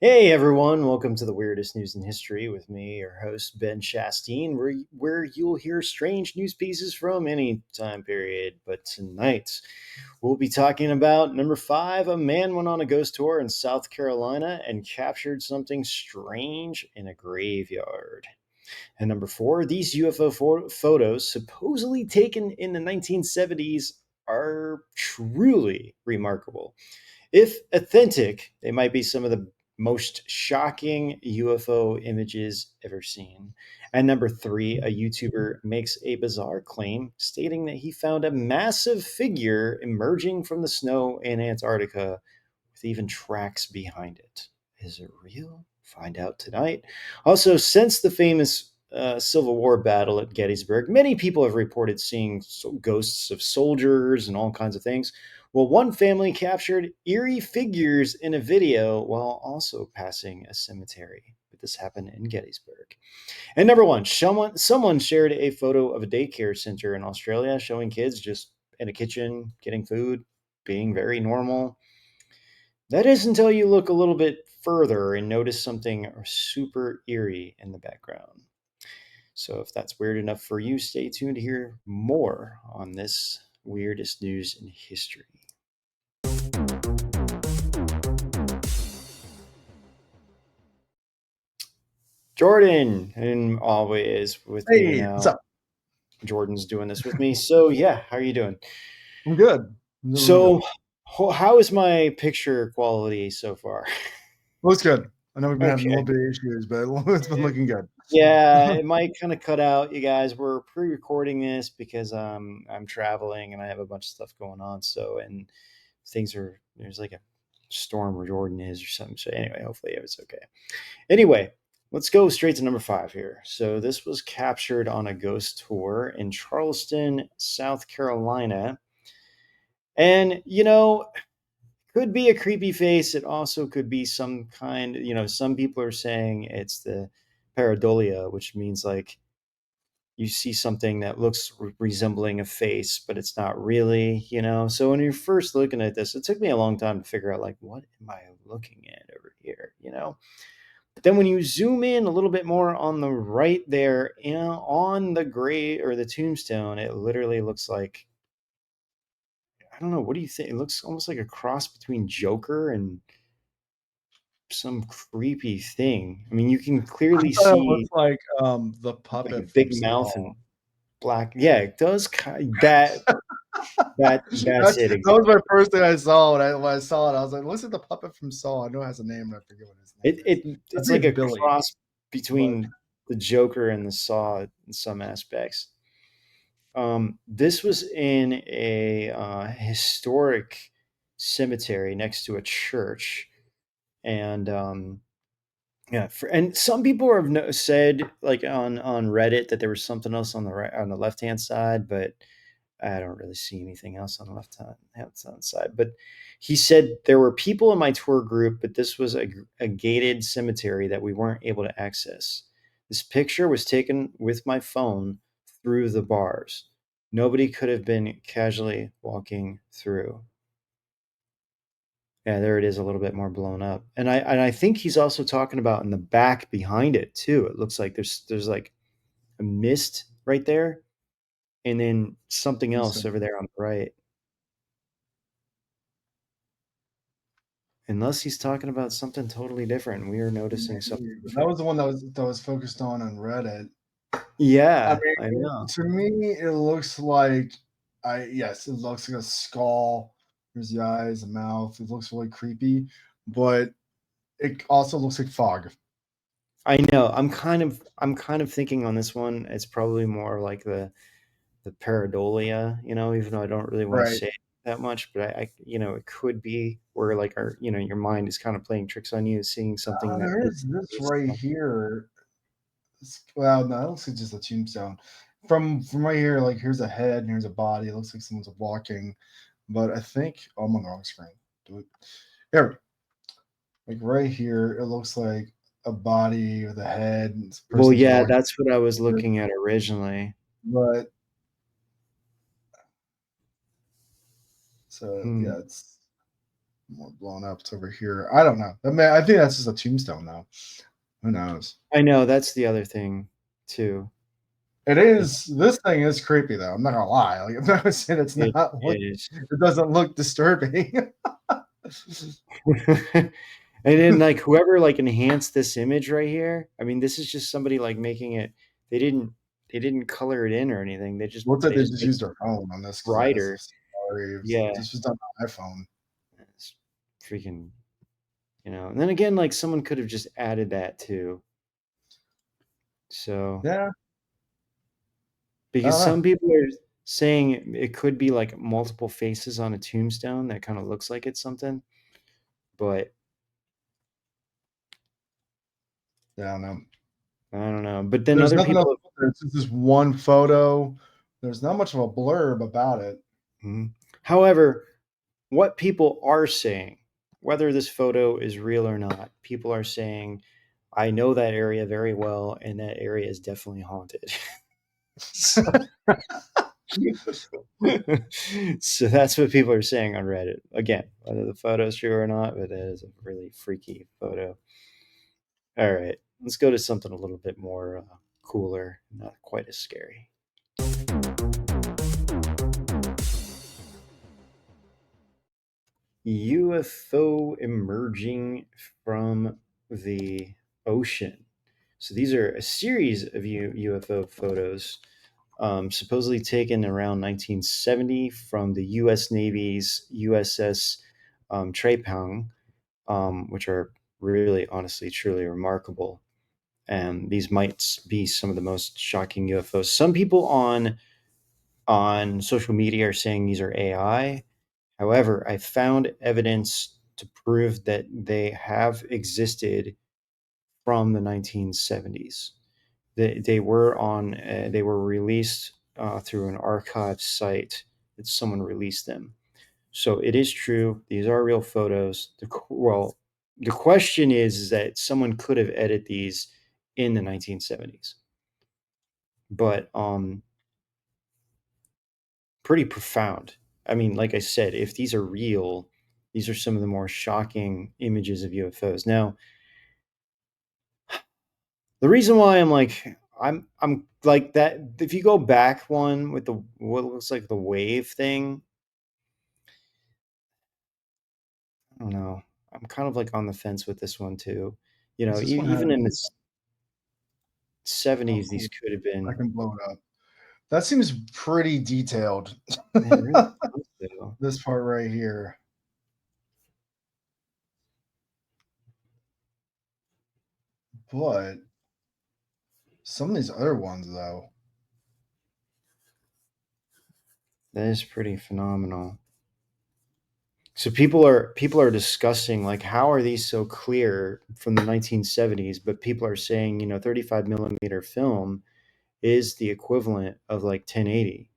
Hey everyone, welcome to the weirdest news in history with me, your host Ben Chasteen, where you'll hear strange news pieces from any time period. But tonight we'll be talking about number five: a man went on a ghost tour in South Carolina and captured something strange in a graveyard. And number four: these UFO photos, supposedly taken in the 1970s, are truly remarkable. If authentic, they might be some of the most shocking UFO images ever seen. And number three, a YouTuber makes a bizarre claim stating that he found a massive figure emerging from the snow in Antarctica with even tracks behind it. Is it real? Find out tonight. Also, since the famous Civil War battle at Gettysburg, many people have reported seeing ghosts of soldiers and all kinds of things. Well, one family captured eerie figures in a video while also passing a cemetery. But this happened in Gettysburg. And number one, someone shared a photo of a daycare center in Australia showing kids just in a kitchen getting food, being very normal. That is until you look a little bit further and notice something super eerie in the background. So, if that's weird enough for you, stay tuned to hear more on this weirdest news in history. Jordan, and always with me Hey, what's now. up? Jordan's doing this with me. So, yeah, how are you doing? I'm good. I'm doing really good. So, how is my picture quality so far? Looks good. I know we've been having a Okay. little bit of issues, but it's been looking good. Yeah, it might kind of cut out, you guys. We're pre-recording this because I'm traveling and I have a bunch of stuff going on. So and things are there's like a storm where Jordan is or something. So anyway, hopefully it was okay. Anyway, let's go straight to number five here. So this was captured on a ghost tour in Charleston, South Carolina, and could be a creepy face. It also could be some kind. Some people are saying it's the pareidolia, which means like you see something that looks resembling a face, but it's not really. So when you're first looking at this, it took me a long time to figure out like, what am I looking at over here? But then when you zoom in a little bit more on the right there, on the grave or the tombstone, it literally looks like, I don't know, what do you think? It looks almost like a cross between Joker and some creepy thing. I mean, you can I clearly thought it looked see like the like a puppet big from mouth Saw. and black. Yeah, it does. That's That's it that was exactly. my first thing I saw when I saw it. I was like, "Looks like the puppet from Saw." I know it has a name, and I forget what his name It, is. it I it's think like it's a Billy, cross but between the Joker and the Saw in some aspects. This was in a historic cemetery next to a church, and yeah, and some people have said like on Reddit that there was something else on the right on the left hand side, but I don't really see anything else on the left hand side. But he said there were people in my tour group, but this was a gated cemetery that we weren't able to access. This picture was taken with my phone through the bars. Nobody could have been casually walking through. Yeah, there it is, a little bit more blown up. And I think he's also talking about in the back behind it too. It looks like there's like a mist right there, and then something else over there on the right. Unless he's talking about something totally different. We are noticing something that different. was the one that was focused on Reddit. I Yeah, I mean, know. to me, it looks like yes, it looks like a skull. There's the eyes, the mouth. It looks really creepy, but it also looks like fog. I know. I'm kind of thinking on this one, it's probably more like the pareidolia, even though I don't really want to Right. say it that much, but it could be where like your mind is kind of playing tricks on you, seeing something that There is looks this really right similar. here. Well, no, it looks like just a tombstone. From right here, like here's a head and here's a body. It looks like someone's walking, but I think I'm on the wrong screen. Do it. Here, like right here, it looks like a body with a head and this Well, person's yeah, walking. that's what I was looking at originally. But so Hmm. yeah, it's. more blown up. It's over here. I don't know. I mean, I think that's just a tombstone, though. Who knows? I know that's the other thing too. It Is is. This thing is creepy, though. I'm not gonna lie. Like, I'm not saying it's it not. Look, is. it doesn't look disturbing. And then like whoever like enhanced this image right here, I mean, this is just somebody like making it. They didn't they didn't color it in or anything. Looks like They they just just made used it their phone on this because this brighter. is sorry. Yeah, This was done on iPhone. it's freaking, And then again, like someone could have just added that too. So Yeah, I because don't know. some people are saying it could be like multiple faces on a tombstone that kind of looks like it's something, but Yeah, I don't know. I don't know. But then There's other nothing else. people. It's just this one photo. There's not much of a blurb about it. Mhm. However, what people are saying, whether this photo is real or not, people are saying, I know that area very well, and that area is definitely haunted. So, so that's what people are saying on Reddit. Again, whether the photo's true or not, but that is a really freaky photo. All right, let's go to something a little bit more cooler, not quite as scary. UFO emerging from the ocean. So these are a series of UFO photos, supposedly taken around 1970 from the U.S. Navy's USS Trepang, which are really, honestly, truly remarkable. And these might be some of the most shocking UFOs. Some people on social media are saying these are AI. However, I found evidence to prove that they have existed from the 1970s. They were released through an archive site that someone released them. So it is true. These are real photos. The question is that someone could have edited these in the 1970s, but pretty profound. I mean, like I said, if these are real, these are some of the more shocking images of UFOs. Now, the reason why I'm like that, if you go back one with the what looks like the wave thing, I don't know. I'm kind of like on the fence with this one too. Does this one have? Even in the Oh, 70s, these cool. could have I been. can blow it up. That seems pretty detailed. Man, it really does, though. This part right here, but some of these other ones though. That is pretty phenomenal. So people are discussing like how are these so clear from the 1970s, but people are saying 35 millimeter film is the equivalent of like 1080.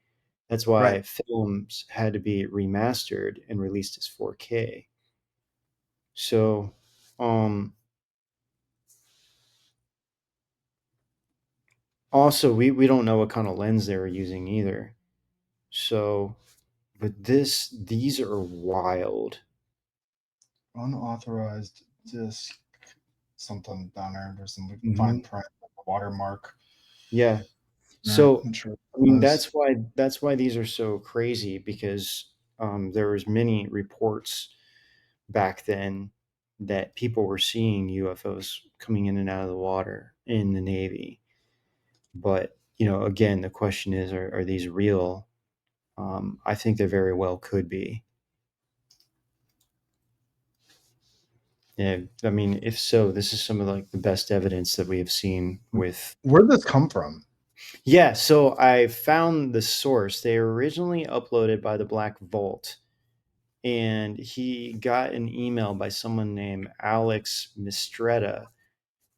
That's Right. why films had to be remastered and released as 4K. So, um, also we don't know what kind of lens they were using either. So, but these are wild. Unauthorized disc. Something down there. There's some fine Hmm. print, like a watermark. Yeah. All right. So, I'm sure I mean, this. that's why these are so crazy because there was many reports back then that people were seeing UFOs coming in and out of the water in the Navy. But again, the question is, are these real? I think they very well could be. Yeah, I mean, if so, this is some of like the best evidence that we have seen with. Where'd this come from? Yeah, so I found the source. They were originally uploaded by the Black Vault, and he got an email by someone named Alex Mistretta.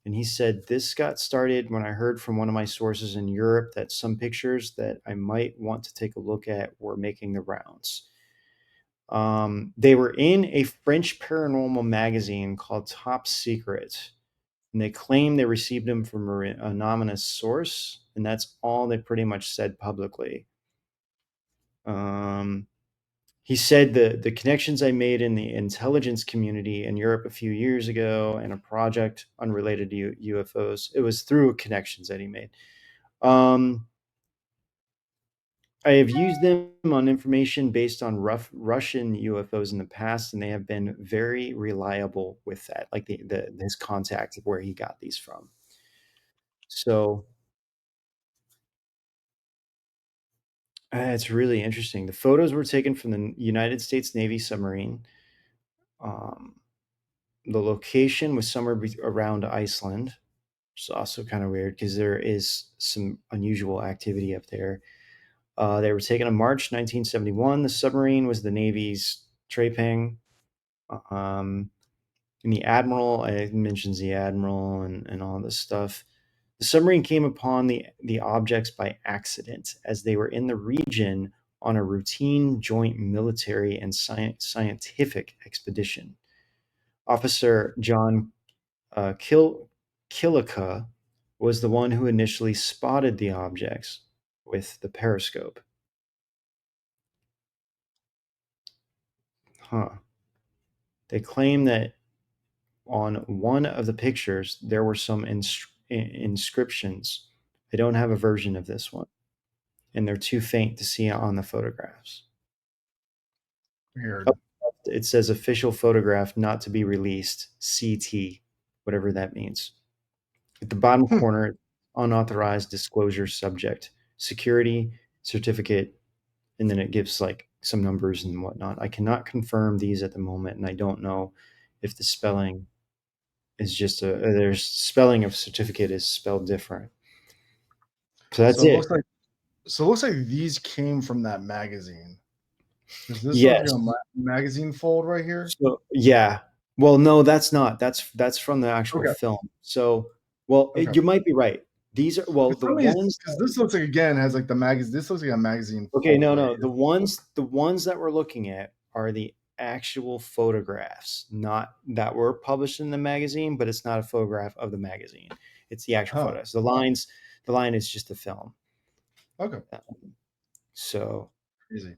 And he said, this got started when I heard from one of my sources in Europe that some pictures that I might want to take a look at were making the rounds. They were in a French paranormal magazine called Top Secret, and they claim they received them from an anonymous source, and that's all they pretty much said publicly. Um, He said the connections I made in the intelligence community in Europe a few years ago and a project unrelated to UFOs, it was through connections that he made. Um, I have used them on information based on rough Russian UFOs in the past, and they have been very reliable with that, like the his contact of where he got these from. So it's really interesting. The photos were taken from the United States Navy submarine. Um, the location was somewhere around Iceland, which is also kind of weird because there is some unusual activity up there. They were taken in March 1971. The submarine was the Navy's Trepang. Um, and the admiral, it mentions the admiral and all this stuff. The submarine came upon the objects by accident as they were in the region on a routine joint military and scientific expedition. Officer John Killica was the one who initially spotted the objects with the periscope. Huh. They claim that on one of the pictures there were some inscriptions. I don't have a version of this one, and they're too faint to see on the photographs. Weird. Up It says official photograph not to be released, CT, whatever that means. At the bottom Hmm. corner, unauthorized disclosure subject, security certificate, and then it gives like some numbers and whatnot. I cannot confirm these at the moment, and I don't know if the spelling is just there's spelling of certificate is spelled different. So that's So it it. looks like so it looks like these came from that magazine. Because this looks like Yes. a magazine fold right here. So yeah. Well, no, that's not. That's from the actual Okay. film. So, well, Okay. you might be right. These are well, Because the some of these, ones. because this looks like again has like the magazine. This looks like a magazine Okay, fold no, right no. here. The ones that we're looking at are the actual photographs, not that were published in the magazine, but it's not a photograph of the magazine. It's the actual Huh. photos. The line is just the film. Okay. So Crazy.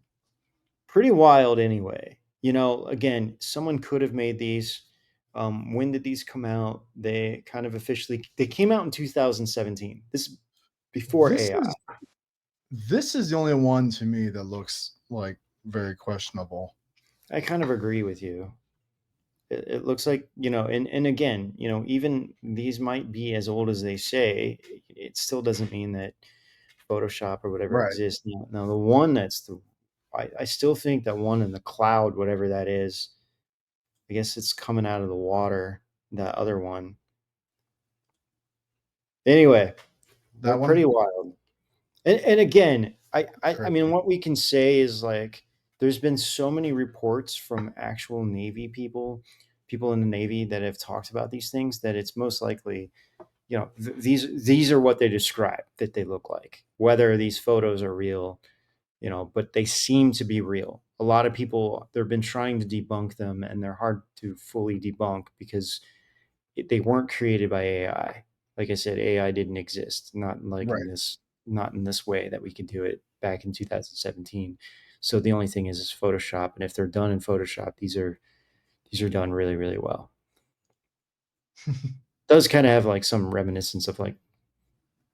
pretty wild anyway. Again, someone could have made these. When did these come out? They kind of officially they came out in 2017. This is before This AI. is this is the only one to me that looks like very questionable. I kind of agree with you. It looks like, and again, even these might be as old as they say. It still doesn't mean that Photoshop or whatever Right. exists. Now the one I still think that one in the cloud, whatever that is, I guess it's coming out of the water. That other one. Anyway, they're That pretty one. wild. And again, I mean, Crazy. what we can say is like there's been so many reports from actual Navy people in the Navy that have talked about these things that it's most likely, these are what they describe that they look like. Whether these photos are real, but they seem to be real. A lot of people they've been trying to debunk them, and they're hard to fully debunk because they weren't created by AI. Like I said, AI didn't exist, Right. not in this way that we could do it back in 2017. So the only thing is Photoshop, and if they're done in Photoshop, these are done really really well. Does kind of have like some reminiscence of like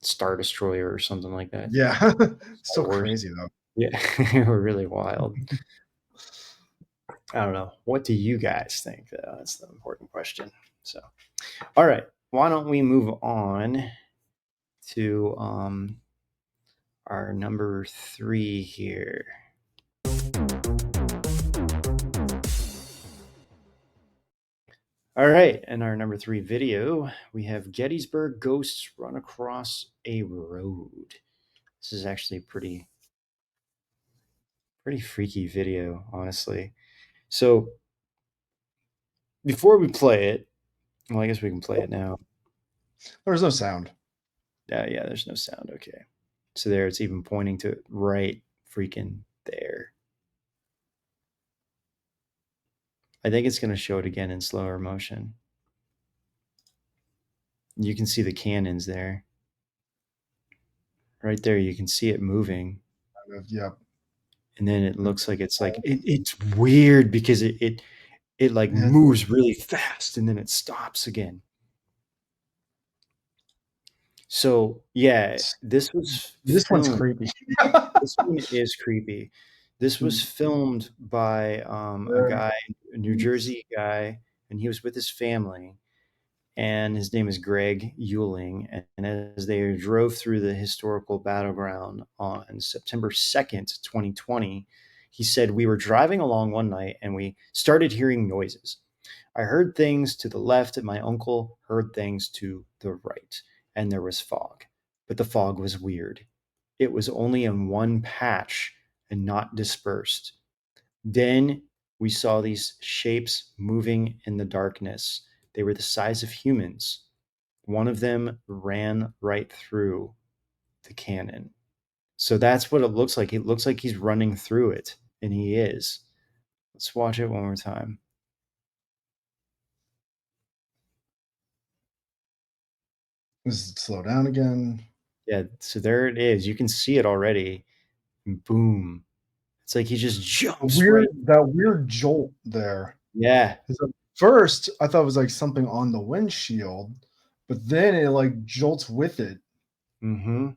Star Destroyer or something like that. Yeah. Star So Wars. crazy though. Yeah, they were really wild. I don't know. What do you guys think? That's the important question. So, all right, why don't we move on to our number three here. All right, in our number three video, we have Gettysburg ghosts run across a road. This is actually a pretty freaky video, honestly. So before we play it, well, I guess we can play it now. There's no sound. Yeah, there's no sound. Okay. So there, it's even pointing to right freaking there. I think it's going to show it again in slower motion. You can see the cannons there. Right there, you can see it moving. Yep. and then it looks like it's weird because it like Yeah, moves really fast and then it stops again. So yeah, this was this one's filmed. creepy. This one is creepy. This was filmed by a Very guy, a New Jersey guy, and he was with his family. And his name is Greg Euling. And as they drove through the historical battleground on September 2nd, 2020, he said, "We were driving along one night and we started hearing noises. I heard things to the left, and my uncle heard things to the right, and there was fog. But the fog was weird. It was only in one patch and not dispersed. Then we saw these shapes moving in the darkness. They were the size of humans. One of them ran right through the cannon." So that's what it looks like. It looks like he's running through it, and he is. Let's watch it one more time. Does it slow down again? Yeah, so there it is. You can see it already. And boom. It's like he just jumps right. That weird jolt there. Yeah. 'Cause at first, I thought it was like something on the windshield, but then it like jolts with it. Mm-hmm.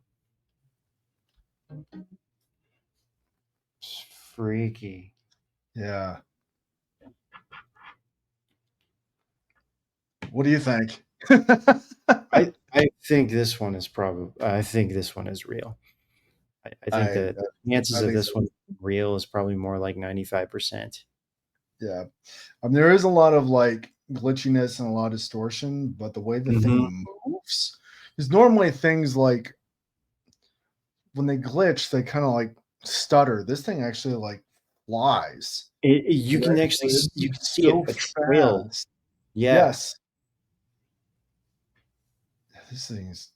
It's freaky. Yeah. What do you think? I think this one is real. I think I that the chances I of think this so. one being real is probably more like 95%. Yeah. There is a lot of like glitchiness and a lot of distortion, but the way the Mm-hmm. thing moves is normally things like when they glitch, they kind of like stutter. This thing actually like flies. You It can actually actually it you moves can see so a trail. fast. Yeah, Yes. This thing is,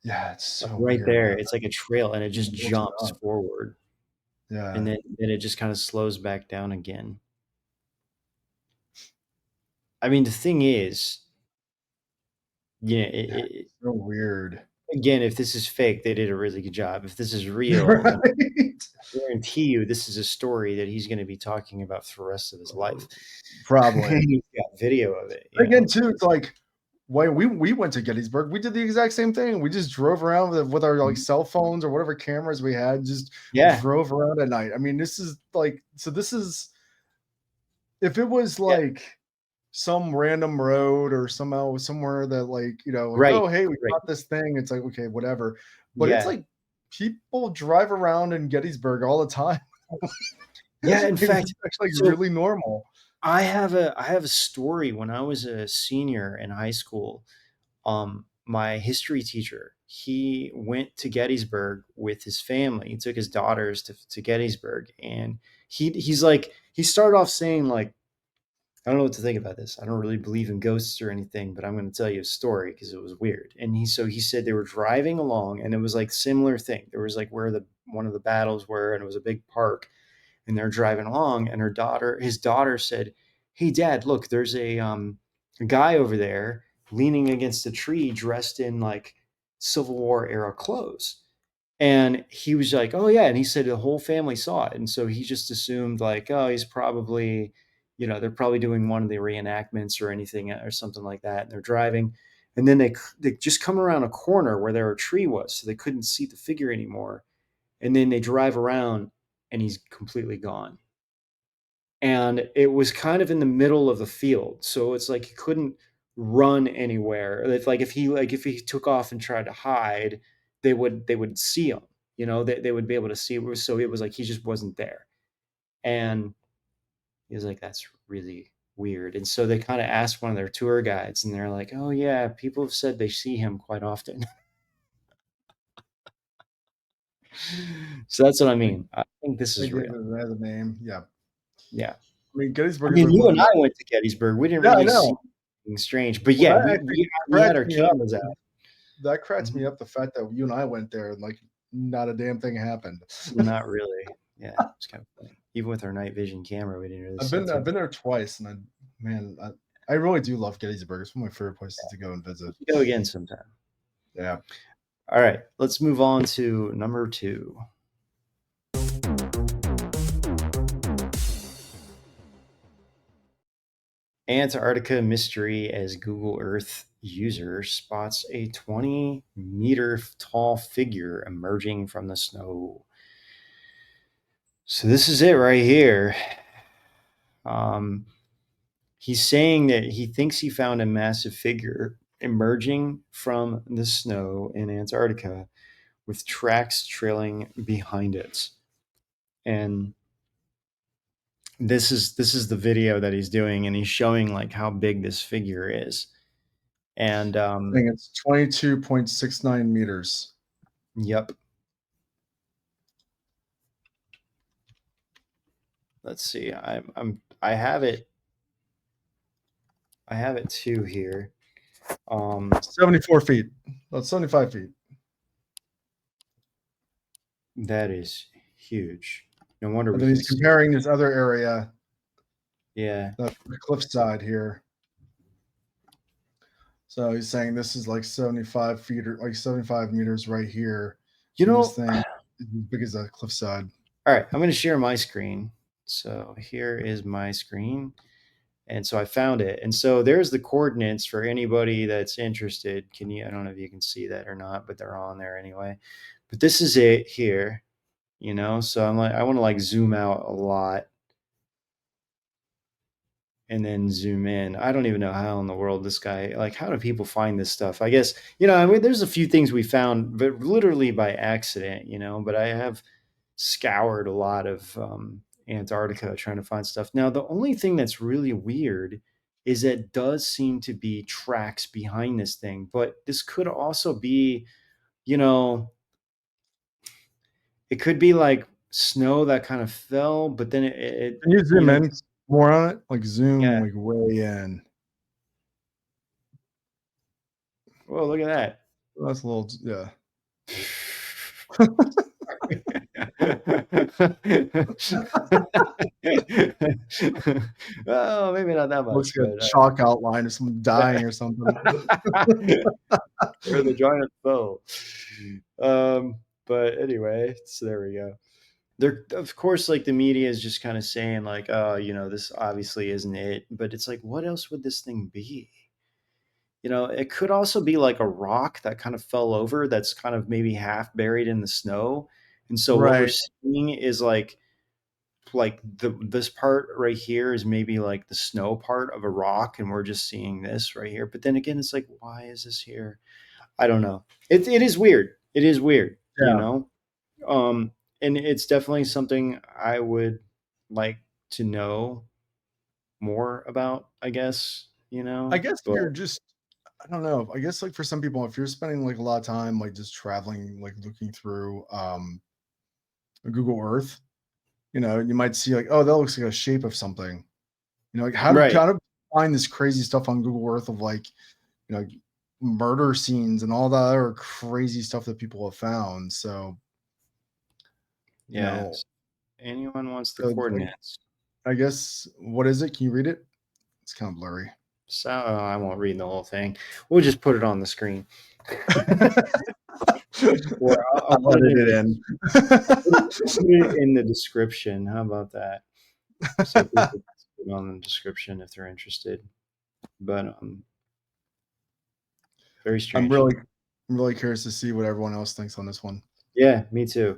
yeah, it's like so right weird. there. It's like a trail, and it just Looks it jumps up. forward, and Yeah. then it just kind of slows back down again. I mean, the thing is, yeah, Yeah. So weird. again, if this is fake, they did a really good job. If this is real, then Right? I guarantee you this is a story that he's going to be talking about for the rest of his life. Probably. He's got video of it, Again, too, it's like when we went to Gettysburg, we did the exact same thing. We just drove around with our like cell phones or whatever cameras we had, just Yeah, drove around at night. I mean, this is like so this is if it was yeah, like some random road or somehow somewhere that like, like, right, oh hey, we right, caught this thing. It's like, okay, whatever. But it's yeah, like people drive around in Gettysburg all the time. yeah. Like, In this fact, is actually so really normal. I have a story. When I was a senior in high school, my history teacher, he went to Gettysburg with his family. He took his daughters to Gettysburg, and he started off saying like, "I don't know what to think about this. I don't really believe in ghosts or anything, but I'm going to tell you a story because it was weird." And he said they were driving along, and it was like similar thing. There was like where the one of the battles were, and it was a big park, and they're driving along, and his daughter said, "Hey dad, look, there's a guy over there leaning against a tree dressed in like Civil War era clothes." And he was like, "Oh yeah," and he said the whole family saw it, and so he just assumed like, "Oh, he's probably, they're probably doing one of the reenactments or anything or something like that." And they're driving, and then they just come around a corner where their tree was, so they couldn't see the figure anymore. And then they drive around, and he's completely gone. And it was kind of in the middle of the field, so it's like he couldn't run anywhere. If he took off and tried to hide, they would see him. They would be able to see him. So it was like he just wasn't there. And he was like, "That's really weird." And so they kind of asked one of their tour guides, and they're like, "Oh yeah, people have said they see him quite often." So that's what I They, mean. I think this they is gave real. it as a name. Yeah. Yeah. I mean, I Gettysburg is mean, like you one of and the I went to Gettysburg. We didn't yeah, I really see know. anything strange, but Well, yeah, that we actually we had cracks our me up. cameras out. That cracks me Mhm. up the fact that you and I went there and like not a damn thing happened. Not really. Yeah, it's kind of funny. Even with our night vision camera, we didn't really see too I've much. been there twice and man, I really do love Gettysburg. It's one of my favorite places to go and visit. We should go again sometime. Yeah. All right, let's move on to number 2. Antarctica mystery as Google Earth user spots a 20-meter tall figure emerging from the snow. So this is it right here. Um, he's saying that he thinks he found a massive figure emerging from the snow in Antarctica with tracks trailing behind it. And this is the video that he's doing, and he's showing like how big this figure is. And I think it's 22.69 meters. yep. Let's see. I have it. I have it too here. 74 feet. That's 75 feet. That is huge. No wonder And we then can he's see. comparing this other area, Yeah. the cliffside here. So he's saying this is like 75 feet or like 75 meters right here. You And this know, thing is as big as a cliffside. all right, I'm going to share my screen. So here is my screen. And so I found it. And so there's the coordinates for anybody that's interested. Can you, I don't know if you can see that or not, but they're on there anyway. But this is it here, So I'm like, I want to like zoom out a lot and then zoom in. I don't even know how in the world this guy, like, how do people find this stuff? I guess, I mean, there's a few things we found, but literally by accident, but I have scoured a lot of Antarctica trying to find stuff. Now, the only thing that's really weird is that it does seem to be tracks behind this thing, but this could also be, you know, it could be like snow that kind of fell, but then Can you zoom in it's, more on it? Like zoom yeah. like way in. Whoa, look at that. That's a little, yeah. Oh, maybe not that Looks much, like a but chalk outline or someone dying or something. or the giant fell. Um, but anyway, so there we go. There, of course, like the media is just kind of saying, like, oh, this obviously isn't it. But it's like, what else would this thing be? It could also be like a rock that kind of fell over that's kind of maybe half buried in the snow. And so what we're Right. seeing is like this part right here is maybe like the snow part of a rock, and we're just seeing this right here. But then again, it's like, why is this here? I don't know. It is weird. It is weird, Yeah. um and it's definitely something I would like to know more about, I guess, I guess if but you're just, I don't know. I guess like for some people, if you're spending like a lot of time like just traveling, like looking through Google Earth, you might see like, oh, that looks like a shape of something. Like right. how to find this crazy stuff on Google Earth of like, you know, murder scenes and all that other crazy stuff that people have found. So, you Yeah. know, Anyone wants the so coordinates? I guess what is it? Can you read it? It's kind of blurry. So I won't read the whole thing. We'll just put it on the screen. Or I'll I'll put it edit in it the in. I'll put it in the description. How about that? So people can put it on the description if they're interested. But very I'm strange. really, I'm really curious to see what everyone else thinks on this one. Yeah, me too.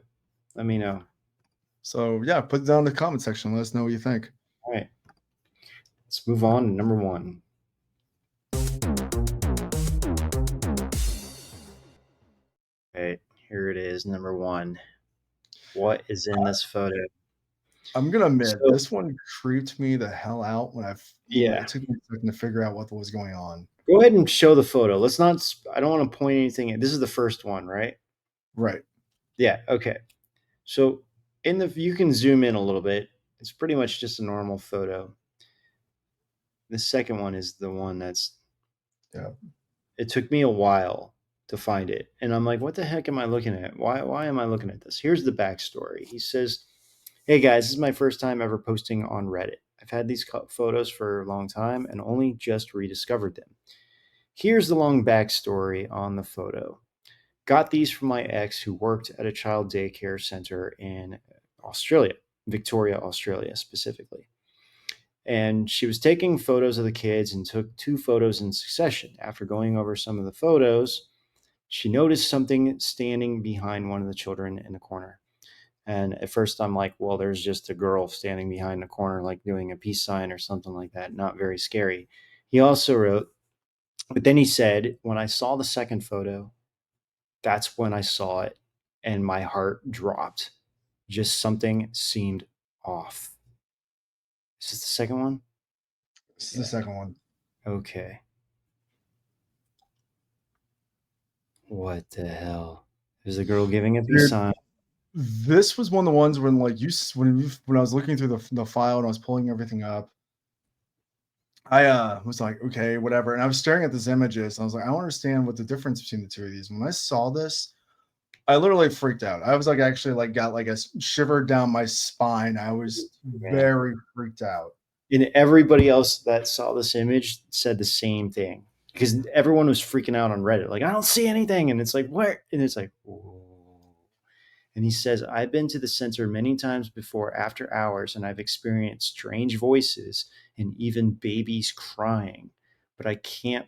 Let me know. So yeah, put it down in the comment section. Let us know what you think. All right, let's move on to number 1. All right, here it is, number 1. What is in this photo? I'm gonna admit So this one creeped me the hell out when yeah, it took me a second to figure out what was going on. go ahead and show the photo. Let's not. I don't want to point anything. This is the first one, right? Right. Yeah. Okay. So you can zoom in a little bit. It's pretty much just a normal photo. The second one is the one that's. Yeah. It took me a while to find it, and I'm like, what the heck am I looking at? Why am I looking at this? Here's the backstory. He says, "Hey guys, this is my first time ever posting on Reddit. I've had these photos for a long time and only just rediscovered them. Here's the long backstory on the photo. Got these from my ex who worked at a child daycare center in Australia, Victoria, Australia specifically. And she was taking photos of the kids and took 2 photos in succession. After going over some of the photos, she noticed something standing behind one of the children in the corner. And at first, I'm like, well, there's just a girl standing behind the corner, like doing a peace sign or something like that. Not very scary. He also wrote, but then he said, when I saw the second photo, that's when I saw it and my heart dropped. Just something seemed off. Is this the second one? This is the Yeah. second one. Okay. What the hell? There's a girl giving a peace Dude, sign. this was one of the ones when like when I was looking through the file and I was pulling everything up, I was like, okay, whatever. And I was staring at these images. And I was like, I don't understand what the difference between the two of these. When I saw this, I literally freaked out. I was like, actually, like, got like a shiver down my spine. I was Man. very freaked out. And everybody else that saw this image said the same thing because everyone was freaking out on Reddit. Like, I don't see anything. And it's like, where? And it's like, whoa. And he says, I've been to the center many times before after hours, and I've experienced strange voices and even babies crying. But I can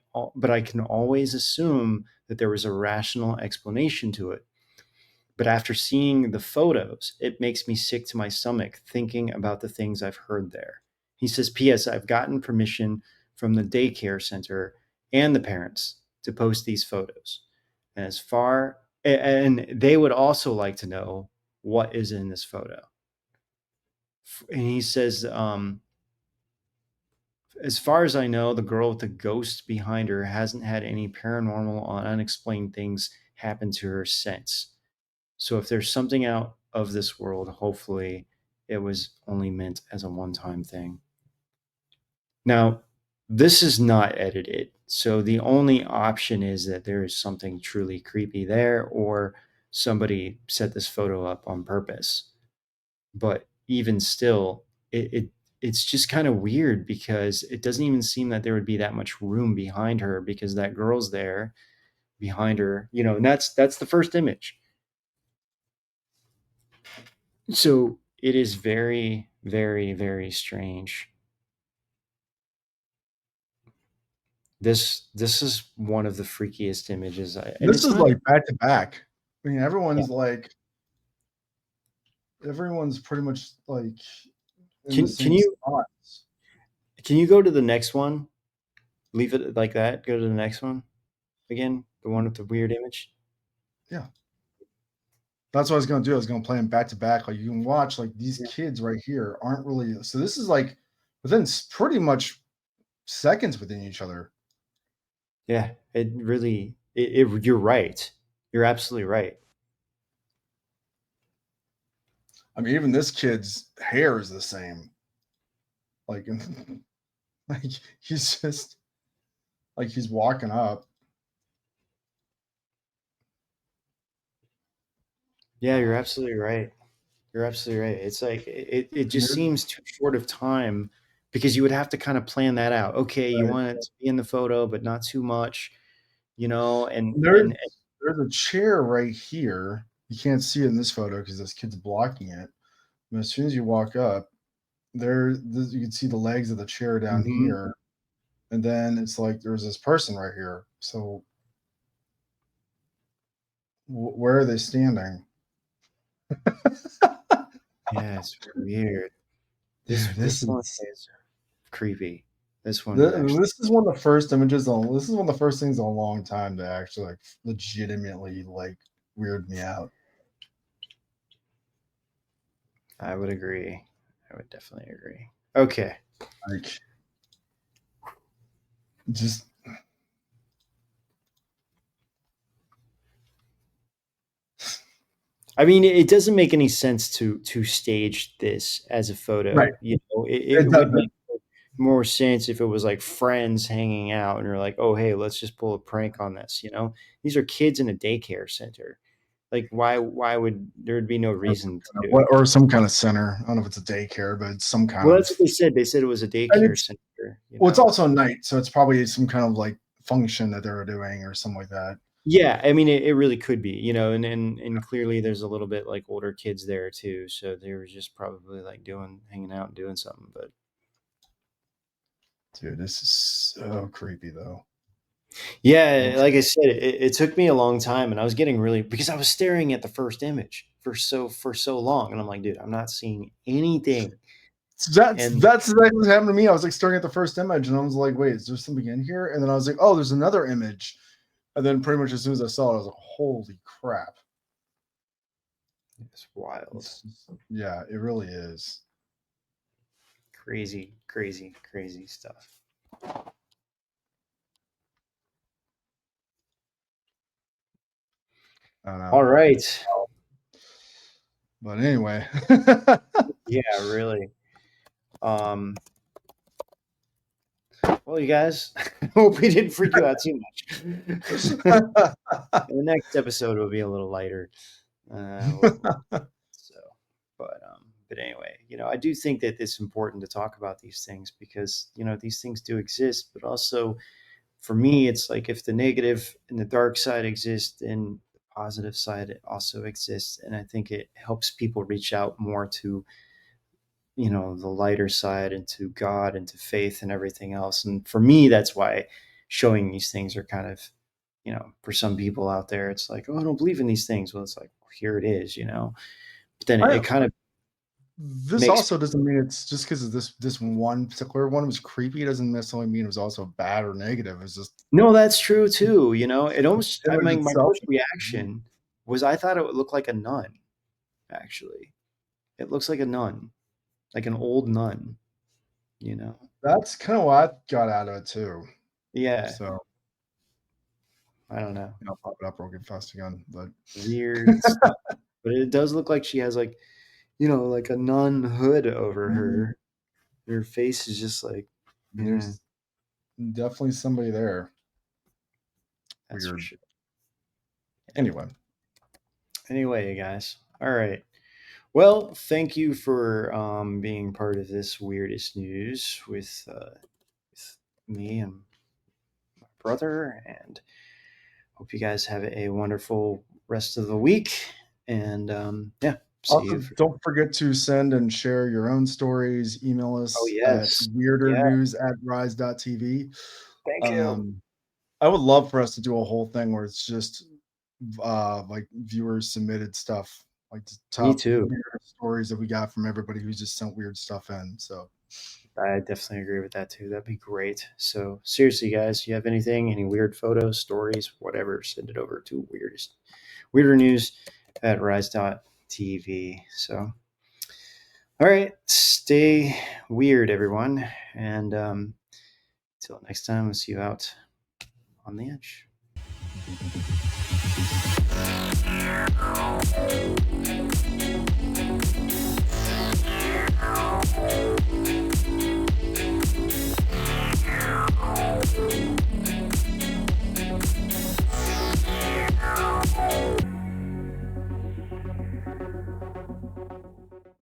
always assume that there was a rational explanation to it. But after seeing the photos, it makes me sick to my stomach thinking about the things I've heard there. He says, P.S. I've gotten permission from the daycare center and the parents to post these photos. And they would also like to know what is in this photo. And he says, as far as I know, the girl with the ghost behind her hasn't had any paranormal or unexplained things happen to her since. So if there's something out of this world, hopefully it was only meant as a one-time thing. Now, this is not edited. So the only option is that there is something truly creepy there or somebody set this photo up on purpose. But even still, it's just kind of weird because it doesn't even seem that there would be that much room behind her because that girl's there behind her, and that's the first image. So it is very, very, very strange. This is one of the freakiest images, and This it's is not. like back to back. I mean, Yeah. everyone's pretty much like in the Can same you spot. can you go to the next one? Leave it like that. Go to the next one again. The one with the weird image. Yeah. That's what I was gonna do. I was gonna play them back to back. Like you can watch, like these Yeah. kids right here aren't really. So this is like within pretty much seconds within each other. Yeah. It really. You're right. You're absolutely right. I mean, even this kid's hair is the same. Like, like he's just like he's walking up. Yeah, you're absolutely right. You're absolutely right. It's like it And just seems too short of time because you would have to kind of plan that out. Okay, you right. want it to be in the photo, but not too much, and There's a chair right here. You can't see it in this photo because this kid's blocking it. But as soon as you walk up, you can see the legs of the chair down mhm. here, and then it's like there's this person right here. So where are they standing? Yeah, it's weird. Dude, This one is creepy. This one is actually. this is one of the first images on. This is one of the first things in a long time to actually like legitimately like weird me out. I would agree. I would definitely agree. Okay. Like just I mean, it doesn't make any sense to stage this as a right. photo. It It would doesn't. make more sense if it was like friends hanging out and you're like, oh hey, let's just pull a prank on this. These are kids in a daycare center. Like why would there would be no Or some reason to kind of do it? what or some kind of center. I don't know if it's a daycare, but it's some kind Well, that's what of they said. They said it was a and daycare it's center. well, it's also night, so it's probably some kind of like function that they were doing or something like that. Yeah, I mean, it really could be, and clearly there's a little bit like older kids there too, so they were just probably like hanging out and doing something. But Dude, this is so creepy though. yeah, Looks like I said, it took me a long time, and I was getting really because I was staring at the first image for so long, and I'm like, dude, I'm not seeing anything. that's And that's exactly what happened to me. I was like staring at the first image and I was like, wait, is there something in here? And then I was like, oh, there's another image. And then pretty much as soon as I saw it, I was like, holy crap. it's wild, Yeah, it really is. crazy, crazy, crazy stuff. I don't know. All right, But anyway. yeah, really. Um, well, you guys, hope we didn't freak you out too much. The next episode will be a little lighter. So, but anyway, I do think that it's important to talk about these things because these things do exist, but also for me, it's like if the negative and the dark side exist, then the positive side also exists, and I think it helps people reach out more to the lighter side and to God and to faith and everything else. And for me, that's why showing these things are kind of for some people out there, it's like, oh, I don't believe in these things. Well, it's like, well, here it is. But then it I, kind of this makes also doesn't mean it's just because this one particular one was creepy. It doesn't necessarily mean it was also bad or negative. It's just no, that's true too. It almost, I image mean, my itself. first reaction was I thought it would look like a nun, actually. It looks like a nun, like an old nun, you know? That's kind of what I got out of it too. Yeah, So I don't know. I'll pop it up real good fast again. But Weird stuff. But it does look like she has like, like a nun hood over her. Her face is just like, yeah, there's definitely somebody there. that's for Weird. sure. Anyway, Anyway, you guys. All right. Well, thank you for being part of this weirdest news with me and my brother, and hope you guys have a wonderful rest of the week. And yeah, see also you. For, don't forget to send and share your own stories. Email oh us at yes, yeah. weirdernews@rise.tv. Thank you. Um, I would love for us to do a whole thing where it's just like viewers submitted stuff, like the Me top too. weird stories that we got from everybody who just sent weird stuff in. So I definitely agree with that too. That'd be great. So seriously, guys, you have anything, any weird photos, stories, whatever, send it over to weirder news at rise.tv. So all right, stay weird, everyone, and until next time, we'll see you out on the edge.